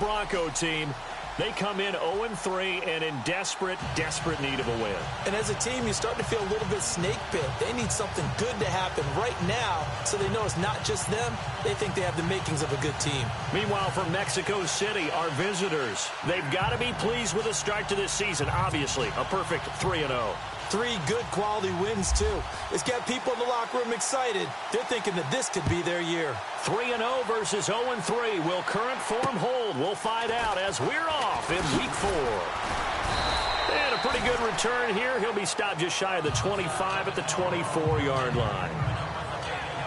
Bronco team. They come in 0-3 and in desperate need of a win. And as a team, you start to feel a little bit snake bit. They need something good to happen right now so they know it's not just them. They think they have the makings of a good team. Meanwhile, from Mexico City, our visitors, they've got to be pleased with the start to this season. Obviously, a perfect 3-0. 3 good quality wins, too. It's got people in the locker room excited. They're thinking that this could be their year. 3-0 versus 0-3. Will current form hold? We'll find out as we're off in Week 4. And a pretty good return here. He'll be stopped just shy of the 25 at the 24-yard line.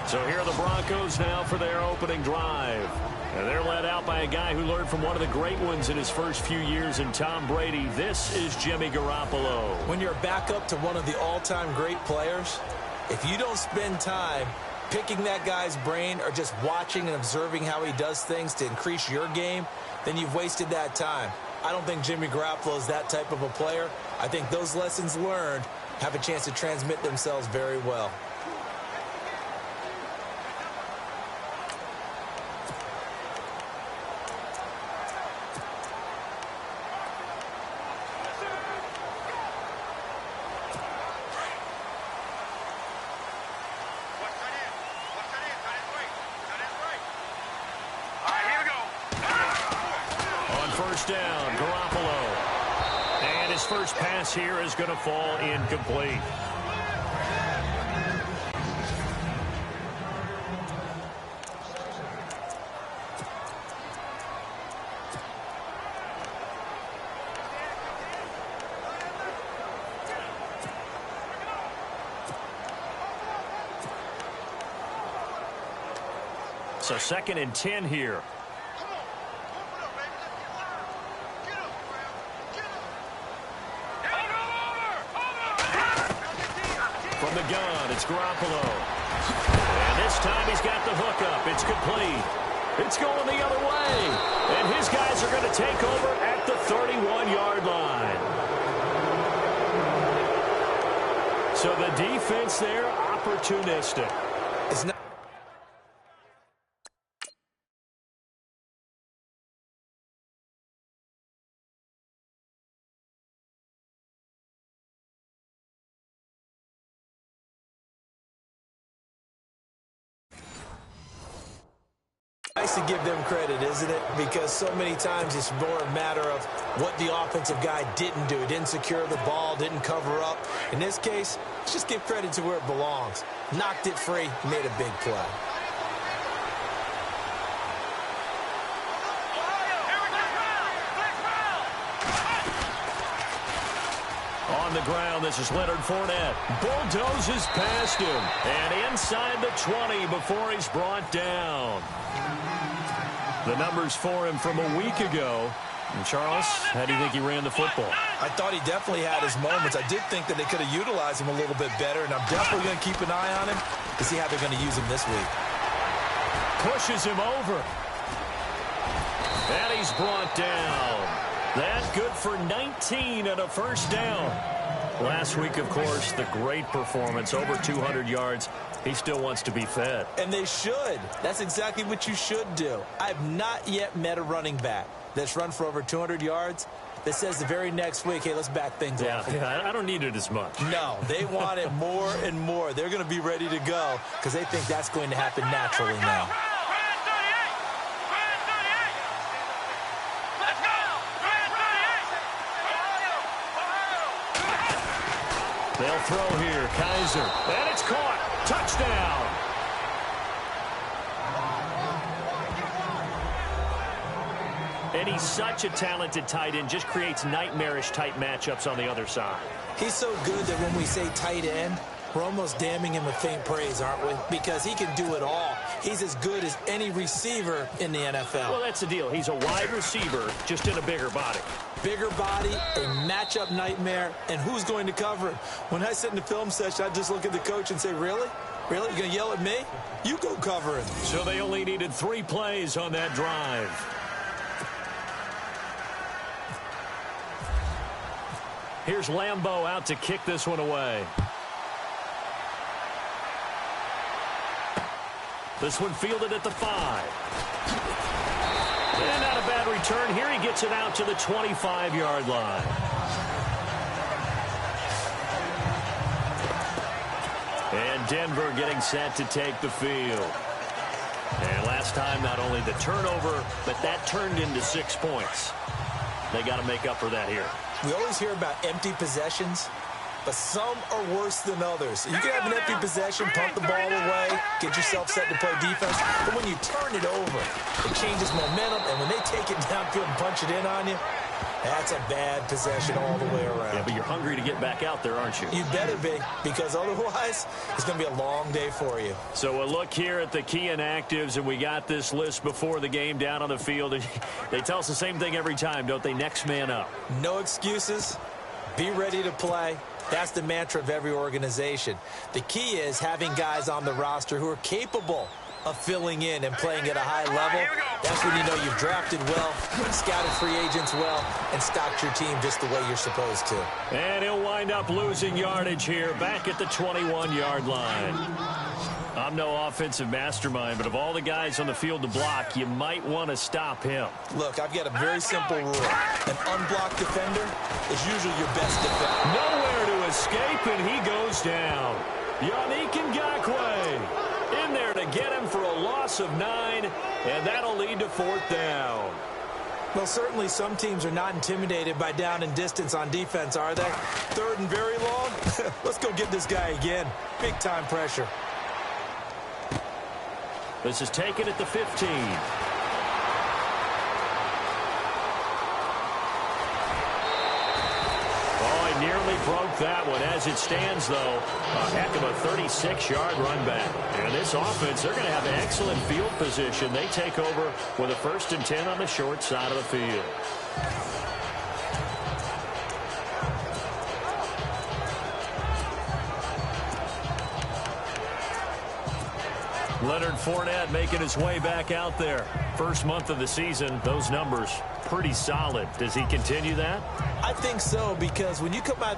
So here are the Broncos now for their opening drive. And they're led out by a guy who learned from one of the great ones in his first few years in Tom Brady. This is Jimmy Garoppolo. When you're back up to one of the all-time great players, if you don't spend time picking that guy's brain or just watching and observing how he does things to increase your game, then you've wasted that time. I don't think Jimmy Garoppolo is that type of a player. I think those lessons learned have a chance to transmit themselves very well. Down, Garoppolo. And his first pass here is going to fall incomplete. So 2nd and 10 here. From the gun, it's Garoppolo. And this time he's got the hookup. It's complete. It's going the other way. And his guys are going to take over at the 31-yard line. So the defense there, opportunistic. It's not nice to give them credit, isn't it? Because so many times it's more a matter of what the offensive guy didn't do. Didn't secure the ball, didn't cover up. In this case, let's just give credit to where it belongs. Knocked it free, made a big play. On the ground, this is Leonard Fournette. Bulldozes past him. And inside the 20 before he's brought down. The numbers for him from a week ago. And Charles, how do you think he ran the football? I thought he definitely had his moments. I did think that they could have utilized him a little bit better, and I'm definitely going to keep an eye on him to see how they're going to use him this week. Pushes him over. And he's brought down. That's good for 19 and a first down. Last week, of course, the great performance, over 200 yards. He still wants to be fed. And they should. That's exactly what you should do. I've not yet met a running back that's run for over 200 yards that says the very next week, hey, let's back things off. Yeah, I don't need it as much. No, they want it more and more. They're going to be ready to go because they think that's going to happen naturally now. They'll throw here. Kaiser. And it's caught. Touchdown. And he's such a talented tight end. Just creates nightmarish-type matchups on the other side. He's so good that when we say tight end, we're almost damning him with faint praise, aren't we? Because he can do it all. He's as good as any receiver in the NFL. Well, that's the deal. He's a wide receiver, just in a bigger body. Bigger body, a matchup nightmare, and who's going to cover it? When I sit in the film session, I just look at the coach and say, really? Really? You're going to yell at me? You go cover it. So they only needed 3 plays on that drive. Here's Lambeau out to kick this one away. This one fielded at the 5. And not a bad return here. He gets it out to the 25-yard line. And Denver getting set to take the field. And last time, not only the turnover, but that turned into 6 points. They got to make up for that here. We always hear about empty possessions, but some are worse than others. You can have an empty possession, pump the ball away, get yourself set to play defense, but when you turn it over, it changes momentum, and when they take it downfield and punch it in on you, that's a bad possession all the way around. Yeah, but you're hungry to get back out there, aren't you? You better be, because otherwise, it's going to be a long day for you. So a look here at the key inactives, and we got this list before the game down on the field. And they tell us the same thing every time, don't they? Next man up. No excuses. Be ready to play. That's the mantra of every organization. The key is having guys on the roster who are capable of filling in and playing at a high level. That's when you know you've drafted well, scouted free agents well, and stocked your team just the way you're supposed to. And he'll wind up losing yardage here, back at the 21-yard line. I'm no offensive mastermind, but of all the guys on the field to block, you might want to stop him. Look, I've got a very simple rule. An unblocked defender is usually your best defender. Nowhere to escape, and he goes down. Yannick Ngakoue in there to get him for a loss of 9, and that'll lead to 4th down. Well, certainly some teams are not intimidated by down and distance on defense, are they? 3rd and very long? Let's go get this guy again. Big-time pressure. This is taken at the 15. Oh, he nearly broke that one. As it stands, though, a heck of a 36-yard run back. And this offense, they're going to have excellent field position. They take over with a 1st and 10 on the short side of the field. Leonard Fournette making his way back out there. First month of the season, those numbers pretty solid. Does he continue that? I think so, because when you come out of the